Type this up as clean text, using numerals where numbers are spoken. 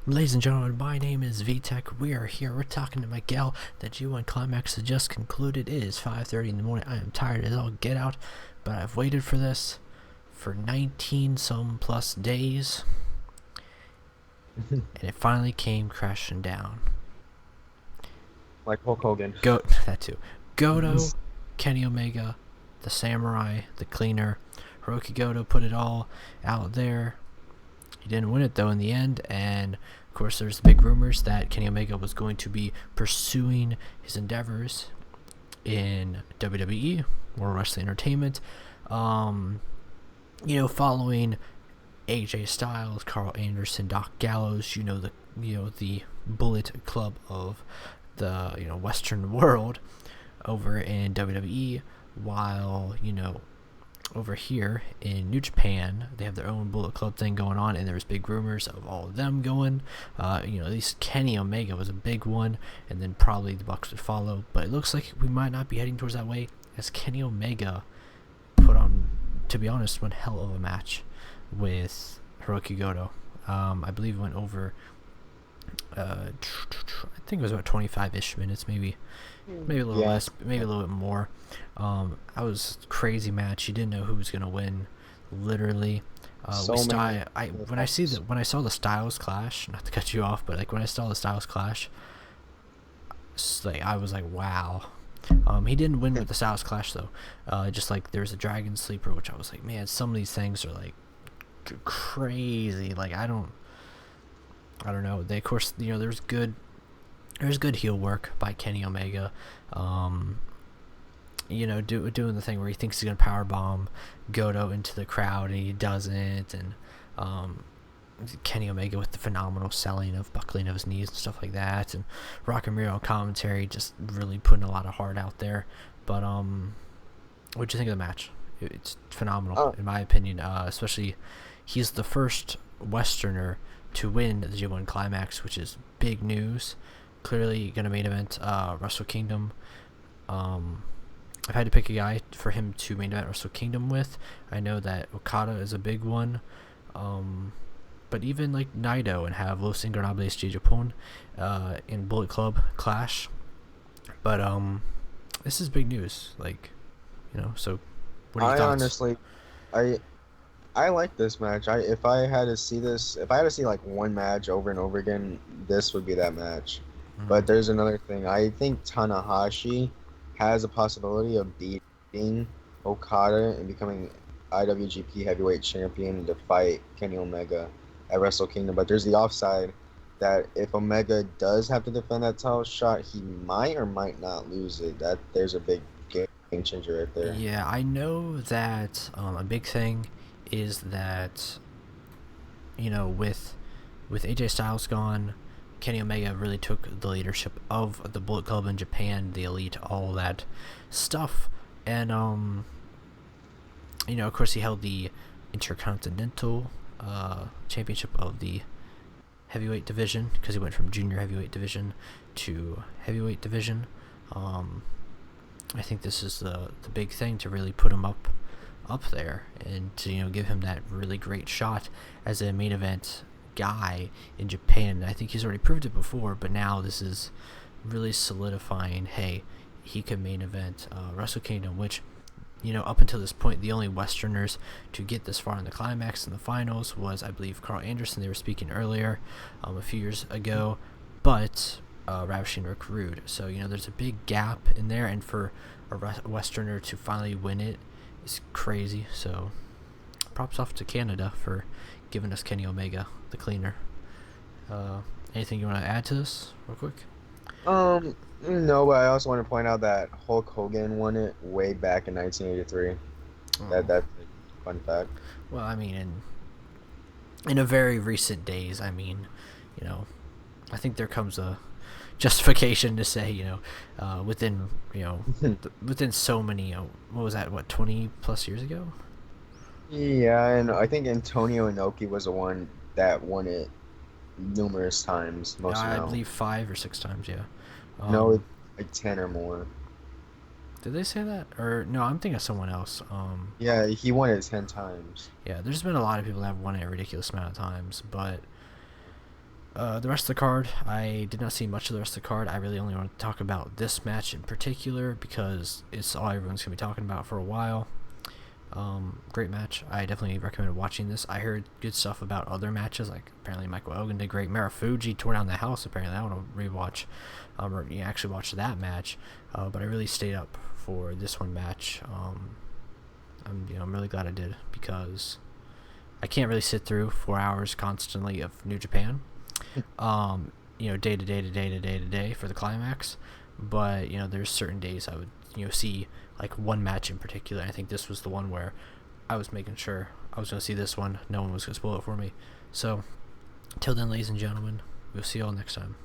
Ladies and gentlemen, my name is VTech. We are here. We're talking to Miguel. The G1 Climax has just concluded. It is 5:30 in the morning. I am tired as all get out, but I've waited for this for 19 some plus days, and it finally came crashing down. Like Hulk Hogan. That too. Goto, Kenny Omega, the Samurai, the Cleaner, Hiroki Goto put it all out there. He didn't win it though in the end, and of course there's big rumors that Kenny Omega was going to be pursuing his endeavors in WWE, World Wrestling Entertainment. Following AJ Styles, Carl Anderson, Doc Gallows, the Bullet Club of the Western world over in WWE, while over here in New Japan, they have their own Bullet Club thing going on, and there's big rumors of all of them going. At least Kenny Omega was a big one, and then probably the Bucks would follow. But it looks like we might not be heading towards that way, as Kenny Omega put on, to be honest, one hell of a match with Hiroki Goto. I believe it went over, I think it was about 25-ish minutes, maybe a little less, maybe a little bit more. That was a crazy match. You didn't know who was gonna win, literally. When I saw the Styles clash, not to cut you off, but like when I saw the Styles clash, I was like, wow. He didn't win with the Styles clash though. Just like there's a Dragon Sleeper, which I was like, man, some of these things are like crazy. Like I don't know. They, of course, there's good heel work by Kenny Omega. Doing the thing where he thinks he's gonna power bomb Goto into the crowd and he doesn't, and Kenny Omega with the phenomenal selling of buckling of his knees and stuff like that, and Rock and Miro commentary just really putting a lot of heart out there. But what'd you think of the match? It's phenomenal in my opinion. Especially he's the first Westerner to win the G1 Climax, which is big news. Clearly gonna main event Wrestle Kingdom. I've had to pick a guy for him to main event Wrestle Kingdom with. I know that Okada is a big one, but even like Naito and have Los Ingobernables de Japón in Bullet Club clash. But this is big news. So what are your thoughts? Honestly, I like this match. If I had to see like one match over and over again, this would be that match. But there's another thing. I think Tanahashi has a possibility of beating Okada and becoming IWGP Heavyweight Champion to fight Kenny Omega at Wrestle Kingdom. But there's the offside that if Omega does have to defend that title shot, he might or might not lose it. There's a big game changer right there. Yeah, I know that a big thing is that with AJ Styles gone, Kenny Omega really took the leadership of the Bullet Club in Japan, the Elite, all that stuff, and of course he held the Intercontinental Championship of the Heavyweight Division, because he went from Junior Heavyweight Division to Heavyweight Division. I think this is the big thing to really put him up there, and to give him that really great shot as a main event guy in Japan. I think he's already proved it before, but now this is really solidifying, hey, he could main event Wrestle Kingdom, which up until this point the only Westerners to get this far in the climax and the finals was, I believe, Carl Anderson. They were speaking earlier a few years ago, but Ravishing Rick Rude. So there's a big gap in there, and for a Westerner to finally win it is crazy. So props off to Canada for giving us Kenny Omega, the Cleaner. Anything you want to add to this real quick? No, but I also want to point out that Hulk Hogan won it way back in 1983. That's a fun fact. Well, I mean, in a very recent days, I mean, I think there comes a justification to say, within within so many, what was that? 20 plus years ago? Yeah, and I think Antonio Inoki was the one that won it numerous times. I believe 5 or 6 times. Yeah. No, like 10 or more. Did they say that? Or no, I'm thinking of someone else. Yeah, he won it 10 times. Yeah, there's been a lot of people that have won it a ridiculous amount of times, but The rest of the card, I did not see much of the rest of the card. I really only want to talk about this match in particular because it's all everyone's going to be talking about for a while. Great match. I definitely recommend watching this. I heard good stuff about other matches, like apparently MacLeod did great. Marufuji tore down the house. Apparently, I want to rewatch, or actually watch that match. But I really stayed up for this one match. I'm really glad I did because I can't really sit through 4 hours constantly of New Japan. Day to day to day to day to day for the climax. But there's certain days I would see like one match in particular. I think this was the one where I was making sure I was going to see this one. No one was going to spoil it for me. So, till then, ladies and gentlemen, we'll see you all next time.